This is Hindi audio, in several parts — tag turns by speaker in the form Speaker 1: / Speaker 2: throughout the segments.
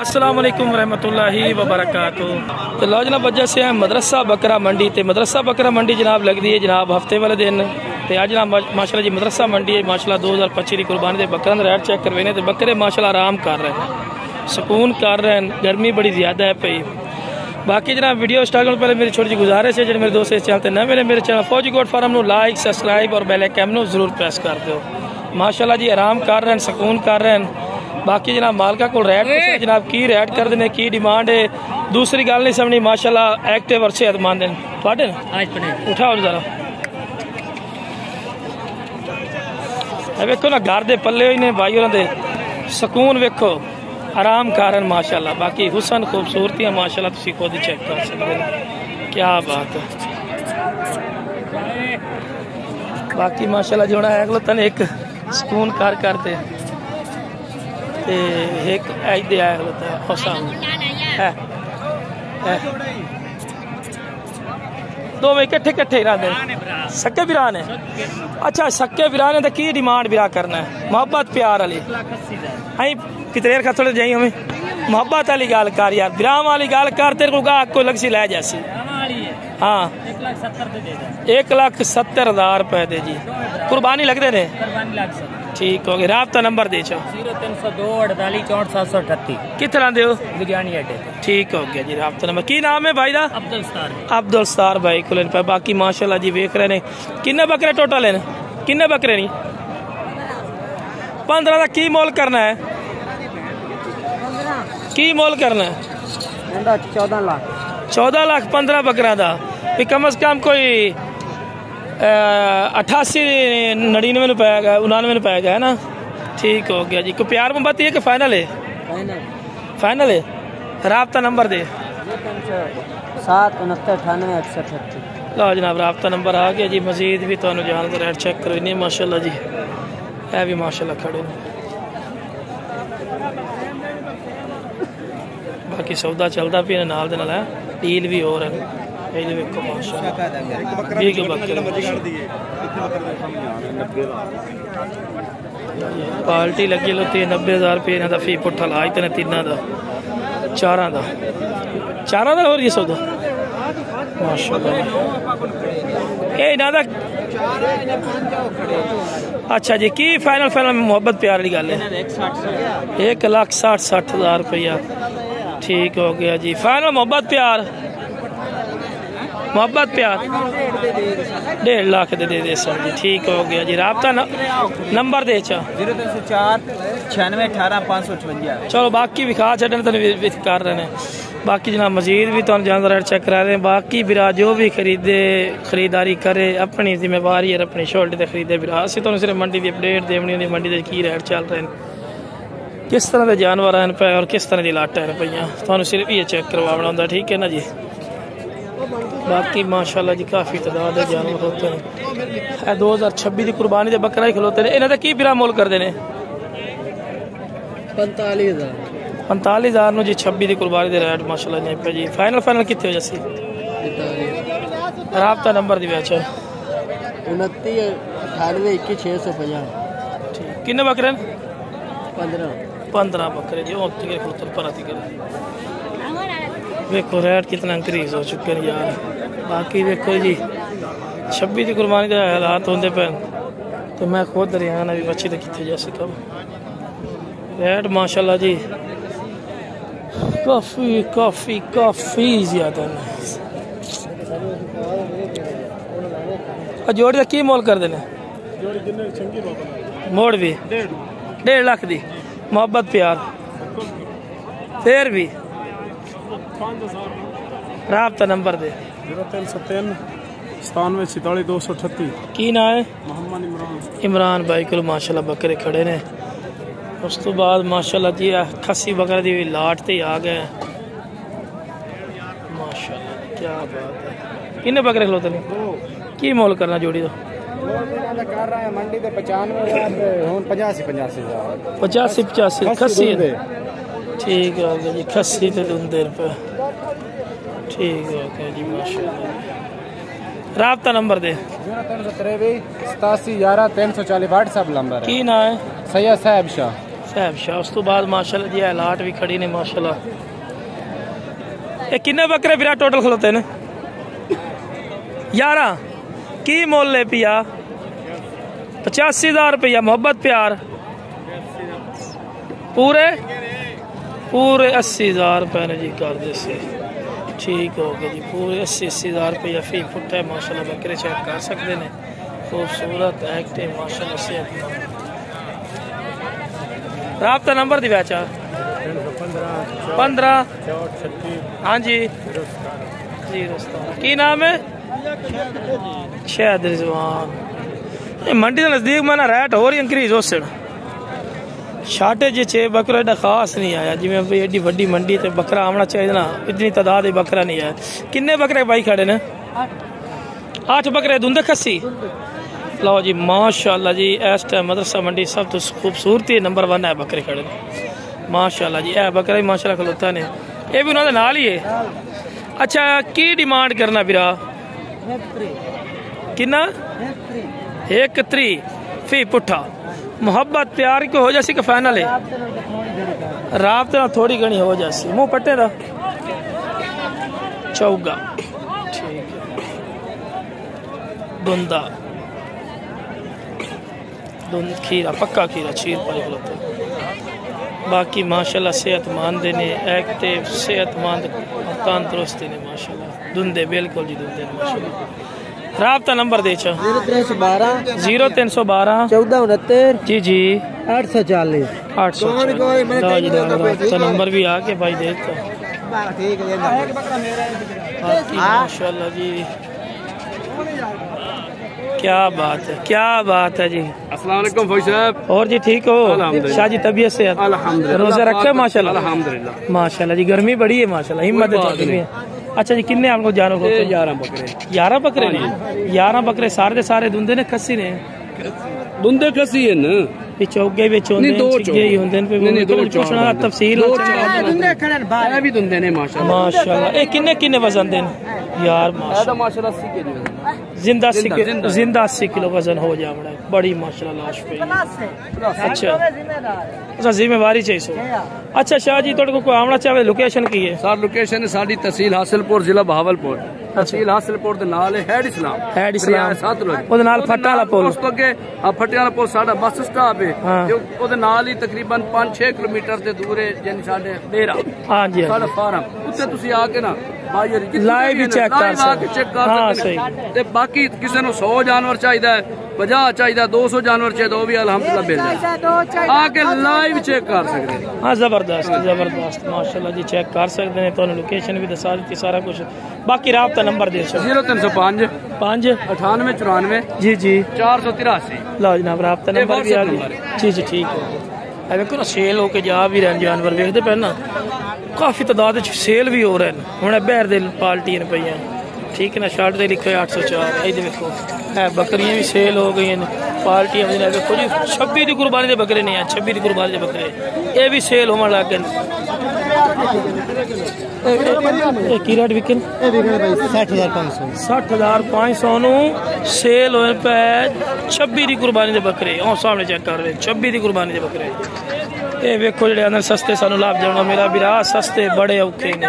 Speaker 1: अस्सलाम वालेकुम रहमतुल्लाहि व बरकातुहू। तो लो जनाब वजह से है मदरसा बकरा मंडी ते मदरसा बकरा मंडी जनाब लगती है जनाब हफ्ते वाले दिन। तो आज जनाब माशाल्लाह जी मदरसा मंडी है माशाल्लाह 2025 की कुर्बानी के बकरों का रेट चेक करवाने तो बकरे माशाल्लाह आराम कर रहे हैं, सुकून कर रहे हैं, गर्मी बड़ी ज़्यादा है पई। बाकी जनाब वीडियो स्टार्ट करने पहले मेरी छोटी सी गुजारिश है जो मेरे दोस्त इस चैनल न मेरे चैनल फौजी गोट फार्म को लाइक सब्सक्राइब और बेल आइकन जरूर प्रेस कर दो। माशाल्लाह जी आराम कर रहे हैं, सुकून कर रहे हैं। बाकी जनाब मालका को रेट जनाब की रेट कर देने की डिमांड है, दूसरी गल नहीं समझनी। माशाल्लाह एक्टिव और सेहतमंद हैं थोड़े उठाओ जरा वेखो ना घर दे पल्ले ही ने भाई होंगे सुकून वेखो आराम कारण माशाल्लाह। बाकी हुसन खूबसूरतियाँ माशाल्लाह तुसी खुद चेक कर सकते हो, क्या बात है। बाकी माशाल्लाह जो है अगलो तन एक सुकून कर करते एक दे आया होता है दो में इकट्ठे इकट्ठे ही रहते सक्के बिरान है। अच्छा सक्के बिरान है तो की डिमांड बिरा करना है मोहब्बत प्यार वाली अं कितने का थोड़े जाइए हमें मोहब्बत वाली गाल कर यार बिराम वाली गाल कर तेरे को गा कोई लग सी लै जैसी। हाँ 1,70,000 रुपए दे जी कुर्बानी लगते ने ठीक हो गया। राबता नंबर दे चो
Speaker 2: 0302 48 64 738
Speaker 1: कितना दे
Speaker 2: विज्ञानी अड्डे
Speaker 1: ठीक हो गया जी। राबता नंबर की नाम है भाई दा अब्दुल स्टार भाई को। बाकी माशाल्लाह जी वेख रहे ने किन्ने बकरे टोटल है किन्ने बकरे नहीं 15 का की मोल करना है की मोल करना है 14 लाख 15 बकरा दा भी कम से कम कोई 88-99 में पाएगा 99 में पाएगा है ना ठीक हो गया जी। कोई प्यार मोहब्बत है कि फाइनल है फाइनल है। राबता नंबर दे
Speaker 2: 76998
Speaker 1: लो जनाब राबता नंबर आ गया जी। मजीद भी तो जान का रेट चेक करो नहीं माशाल्लाह जी है भी माशाल्लाह खड़े। बाकी सौदा चलता भी नाल दे नाल है डील भी हो रहा है पार्टी लगी लो 90,000 रुपये इन्हों का फी पुट्ठा ला इतने तीनों का चारा का हो रही है सौदा माशाल्लाह ये इन्हों का। अच्छा जी की फाइनल फाइनल मोहब्बत प्यार वाली गल है 1,60,000 रुपया ठीक हो गया जी। फाइनल मोहब्बत प्यार 1.5 लाख दे सर जी ठीक हो गया जी। राबता नंबर दे
Speaker 2: 0304 96 18 555 चलो
Speaker 1: बाकी विखा छड़न कर रहे हैं। बाकी जनाब मजीद भी तो जानवर रेट चेक करा रहे हैं। बाकी बिरा जो भी खरीदारी करे अपनी जिम्मेवारी है अपनी शोल्डर से खरीदे बिरा असं तो सिर्फ मंडी की अपडेट देनी होंगी मंडी के की रेट चल रहे हैं किस तरह के जानवर हैं पे और किस तरह की लाटा हैं पईयां तो सिर्फ ये चेक करवाना होंगे ठीक है ना जी। बाकी माशाल्लाह जी काफ़ी तादाद है जानवर होते हैं 2026 की कुर्बानी के बकरा ही खलोते हैं। इन्होंने की बिरा मोल करते हैं 45,000 जी 26 की कुर्बानी के रेट माशाल्लाह नहीं पे जी। फाइनल फाइनल कितने हो जैसी राबता नंबर दी बैच
Speaker 2: 29 98 21 650
Speaker 1: ठीक किन्ने बकरे 15 बकरे जी होती पर देखो रेट कितना इंक्रीज हो चुके हैं यार। बाकी देखो जी 26 की कुर्बानी के हालात होंगे पे तो मैं खुद हरियाणा भी बच्ची तो कितने जैसे कब रेट माशाल्लाह जी काफ़ी काफ़ी काफ़ी ज़्यादा जोड़ी का की मोल कर देने मोड़ भी 1.5 लाख दी मोहब्बत प्यार फिर भी राबता नंबर दे
Speaker 3: 0303 97 46 238
Speaker 1: की ना है
Speaker 3: मोहम्मद
Speaker 1: इमरान भाई को माशाल्लाह बकरे खड़े ने। उस तो बाद माशाल्लाह जी खस्सी बकरे की भी लाट ते आ गए माशाल्लाह क्या बात है। किन्ने बकरे खलोते ने की मोल करना जोड़ी तो
Speaker 2: कर रहा है मंडी ते 95,000
Speaker 1: 85 खस्सी ठीक हो गया जी। खस्सी ते दुंदे रुपए ठीक हो गया जी माशाल्लाह। राबता नंबर दे
Speaker 2: 0323 87 11 340 व्हाट्सएप नंबर
Speaker 1: की ना है
Speaker 2: सैयद साहब शाह
Speaker 1: साहब शाह। उस तो बाद माशाल्लाह जी लाट भी खड़ी ने माशाल्लाह। ये किन्ने बकरे फिर टोटल खलोते ने? 11 की मोल ले पिया? 85,000 रुपया। मोहब्बत प्यार पूरे 80,000 रुपये ने जी कर दे से। ठीक हो गया जी, पूरे 80,000 रुपया फी फुट है माशाल्लाह। बकरे चेक कर सकते हैं, खूबसूरत एक्टिव माशाल्लाह सेहत। राब्ता नंबर दी बैचा 15 हाँ जी 017। की नाम है? शायद रिजवान। मंडी के नजदीक में ना रेट हो रही इंक्रीज हो सड़ शाटे जी 6 बकरा एडा खास नहीं आया जिमें एडी वड्डी मंडी ते बकरा आना चाहिए ना, इतनी तादाद बकरा नहीं आया। किन्ने बकरे भाई खड़े ने? 8 बकरे दुंदे खस्सी। लो जी माशाल्लाह जी इस टाइम मदरसा मंडी सब तो खूबसूरती नंबर 1 है बकरे खड़े माशाल्लाह जी। ए बकरा ही माशाल्लाह खलोता ने, ये भी उन्होंने नाल ही है। अच्छा की डिमांड करना बिरा? किन्ना? 1 फी पुठा। मोहब्बत प्यार की हो जासी का फाइनल है? रात ना थोड़ी घनी हो जासी। मुंह पट्टे दा चौगा ठीक है। दुंदा खीरा पक्का खीरा चीर पर खलोते। बाकी माशाल्लाह सेहतमंद ने, एक्टिव सेहतमंद तंदुरुस्ती ने माशाल्लाह। दुंदे बिल्कुल जी दुंदे माशाल्लाह। राब्ता नंबर दे
Speaker 2: 0312
Speaker 1: 1469 जी जी
Speaker 2: 840
Speaker 1: 840 नंबर भी आके भाई देख तो माशाल्लाह जी। क्या बात है, क्या बात है जी।
Speaker 3: अस्सलाम वालेकुम भाई साहब।
Speaker 1: और जी ठीक हो? शाह जी तबीयत से रोजा रखे माशाल्लाह?
Speaker 3: अल्हम्दुलिल्लाह
Speaker 1: माशाल्लाह जी। गर्मी बड़ी है माशाल्लाह, हिम्मत है। अच्छा जी किन्ने आपको जानो?
Speaker 3: 11 बकरे।
Speaker 1: 11 बकरे ने? 11 बकरे सारे के सारे दुंदे ने खस्सी ने?
Speaker 3: दुंदे खसी है ना,
Speaker 1: चौगे भी चौंदे चिगे ही होंदे ने। पूछना तफसील
Speaker 3: भी दुंदे ने माशाल्लाह।
Speaker 1: माशाल्लाह। ए किन्ने किन्ने वजन देन यार?
Speaker 3: माशाल्लाह
Speaker 1: जिंदा 80 किलो वजन हो जा बड़ा बड़ी माशाल्लाह लाश पे। अच्छा जिम्मेवारी चाहिए। अच्छा शाह जी थोड़े को आना चाहे लोकेशन की है?
Speaker 3: सर लोकेशन साडी तहसील हासिलपुर जिला बहावलपुर। तहसील हासिलपुर दे नाल है हेड इस्लाम ओदे नाल फट्टा वाला पुल। उस तो अगे फट्टे वाला पुल साडा बस स्टॉप है जो ओदे नाल ही तकरीबन 5-6 किलोमीटर दे दूर है यानी साडे डेरा। हां जी साडा फार्म उत्ते तुसी आके ना
Speaker 1: लाइव भी चेक कर सकते। हां सही।
Speaker 3: ते बाकी किसी नु 100 जानवर चाहिदा है, 50 चाहिदा, 200 जानवर चाहिदा, वो भी अल्हम्दुलिल्लाह मिल जाए। आके लाइव चेक कर सकते हैं।
Speaker 1: हाँ जबरदस्त जबरदस्त माशाल्लाह जी चेक कर सकते हैं। तो लोकेशन भी दसा दी सारा कुछ। बाकी राब्ता नंबर दे
Speaker 3: 0305
Speaker 1: 5
Speaker 3: 98 94
Speaker 1: जी जी
Speaker 3: 483।
Speaker 1: लो जनाब राब्ता नंबर भी आ गया जी जी ठीक है। देखो ना सेल होके जा भी रहे जानवर वेखते पे ना, काफ़ी तादाद सेल भी हो रहे हैं। हूँ बहर दे पार्टियां पे ठीक है ना। शर्ट से लिखे 804। ये देखो है बकरियां भी सेल हो गई हैं, पार्टियां भी देखो जी 26 की कुर्बानी के बकरे नहीं है, 26 की कुर्बानी के बकरे ये भी सेल होने लग गए। की रेट विकन 60,500 नु सेल होए पे 26 की कुर्बानी के बकरे। और सामने चेक कर रहे 26 की कुर्बानी के बकरे। ये वेखो जो अंदर सस्ते सानू लाभ जाना मेरा बिरा सस्ते बड़े औखे ने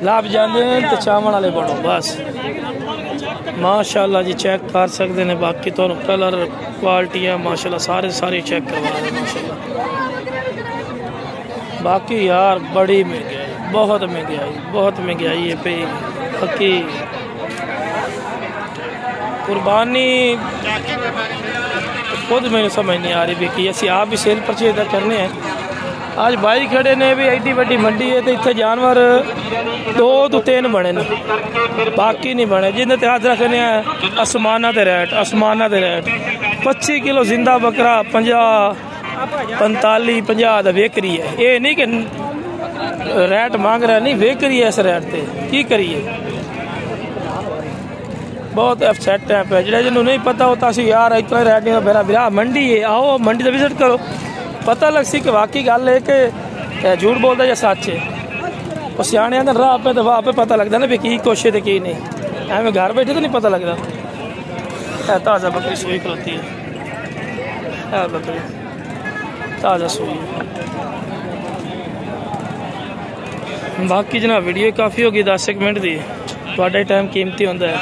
Speaker 1: लाभ जाते हैं तो चावल वाले बनो बस माशाल्लाह जी चेक कर सकते हैं। बाकी तो कलर क्वालिटियाँ माशाल्लाह सारे चेक करवा रहे माशाल्लाह। बाकी यार बड़ी महंगाई बहुत महंगाई है पे बाकी कुर्बानी खुद मैंने समझ नहीं आ रही कि असं आप भी सेल परचेज करने हैं। आज भाई खड़े ने भी एडी वड्डी मंडी है तो इतने जानवर 2 तो 3 बने ने बाकी नहीं बने जिन्हें हाथ रखने आसमाना दे रेट 25 किलो जिंदा बकरा 50-45-50 का वेकरी है। ये नहीं कि रेट मांग रहा नहीं वेकरी है इस रेट पे की करिए। बहुत अपसेट है पे जो जिन्होंने नहीं पता होता सी यार इतना रेट नहीं मेरा बिरा मंडी है आओ मंडी का विजिट करो पता लग सी कि वाकई गल है कि झूठ बोलता या सच है। और सियाने आते राह पे तो वहाँ पे पता लगता ना भी की कुछ है की नहीं एवं घर बैठे तो नहीं पता लगता। ताज़ा बकरी सोई खलोती है बकरी ताज़ा सूई। बाकी जनाब वीडियो काफ़ी होगी 10 मिनट की, थोड़ा टाइम कीमती होता है।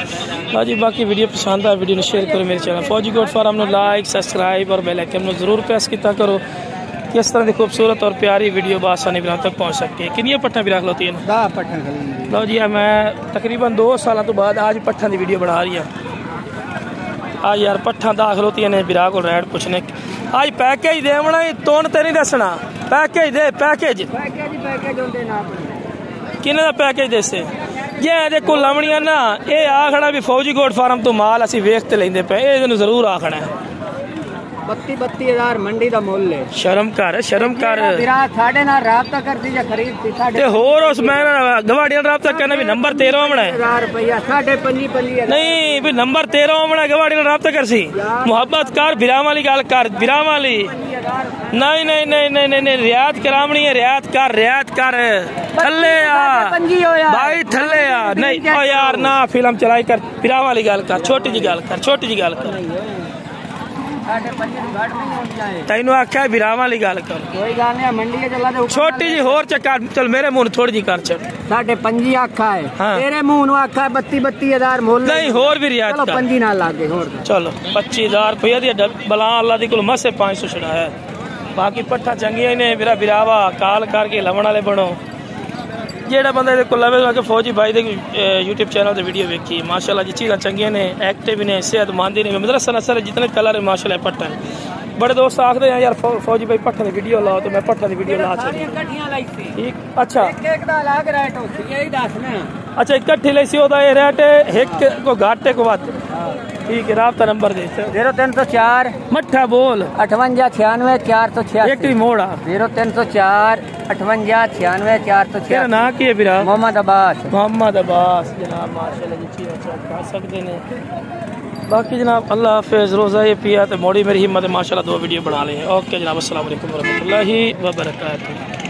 Speaker 1: हाँ जी, बाकी वीडियो पसंद आए वीडियो शेयर करो मेरे चैनल फौजी गोट फार्म में लाइक सब्सक्राइब और बेल आइकन में ज़रूर प्रेस किया करो। किस तरह की खूबसूरत और प्यारी वीडियो बासानी बिना तक पहुँच सके। कितनी पट्ठा भी रख लो 3
Speaker 2: पट्ठा।
Speaker 1: लो जी, मैं तकरीबन 2 साल तो बाद आज पट्ठा की वीडियो बना रही हूँ। आज यार पट्ठा 10 खलोती ने बिरा को रेट पूछने। आज पैकेज देवना तोन ते नहीं दसना, पैकेज दे पैकेज किन्ने का पैकेज देसे ये को लावनिया ना। ये आखना भी फौजी गोट फार्म तो माल असी वेखते लेंदे पे, ये जरूर आखना है
Speaker 2: 32,000 मंडी का मुल है।
Speaker 1: शर्म कर शर्म कर।
Speaker 2: साढ़े नाल राबता कर दीजिए खरीद
Speaker 1: ते होर उस मैं गवाड़ियां राबता करना भी नंबर 13 होना है।
Speaker 2: 1000 रुपया 5.5
Speaker 1: नहीं भी नंबर 13 होना गवाड़ियां राबता कर सी। मोहब्बत कर बिरा वाली गल कर, बिरा वाली नहीं नहीं नहीं नहीं नहीं रियायत करावनी है। रियायत कर थल्ले आ भाई थल्ले आ। नहीं ओ यार ना फिल्म चलाई कर, बिरा वाली गल कर, छोटी जी गल कर, छोटी जी गल कर। तेन आख्या बिरा वाली गल कर,
Speaker 2: कोई गल नहीं मंडी के चला दे।
Speaker 1: छोटी जी होर चक्कर चल मेरे मुंह थोड़ी जी कर चल।
Speaker 2: 5.5 आखा है तेरे मुंह नु आखा है 32,000 मुल
Speaker 1: नहीं होर भी रियायत कर।
Speaker 2: 5 ना लागे होर
Speaker 1: चलो 25,000 रुपया दी बला अल्लाह दी कोल मसे 500 छड़ा है। बाकी पट्ठा चंगिया ने मेरा बिरावा काल करके लवण वाले बनो। जेड़ा बंदा इहदे कोल लवे कि फौजी भाई दे यूट्यूब चैनल ते वीडियो वेखी माशाल्लाह जी चीज़ां चंगियां ने, एक्टिव ने, सेहतमंद ने। मदरसा नसर जितने कलर है माशाल्लाह पट्ठा है। बड़े दोस्त आखते हैं यार फौजी भाई पट्ठा की वीडियो लाओ, तो मैं पट्ठा की वीडियो ला चली। ठीक अच्छा अच्छा इकट्ठी लाई सी ओदा रेट एक को घाट को बात। ठीक है राब्ता नंबर दे
Speaker 2: 0304
Speaker 1: मट्ठा बोल
Speaker 2: 58 96 486
Speaker 1: एक भी मोड़ा
Speaker 2: 0304 58 96 486।
Speaker 1: तेरा नाम की है बिरा?
Speaker 2: मोहम्मद अब्बास
Speaker 1: जनाब माशाल्लाह जी चीज़ चेक कर सकते हैं। बाकी जनाब अल्लाह हाफिज़। रोज़ा ये पिया तो मोड़ी मेरी हिम्मत है माशाल्लाह 2 वीडियो बना लें। ओके जनाब अस्सलाम वालेकुम रहमतुल्लाहि व बरकातहू।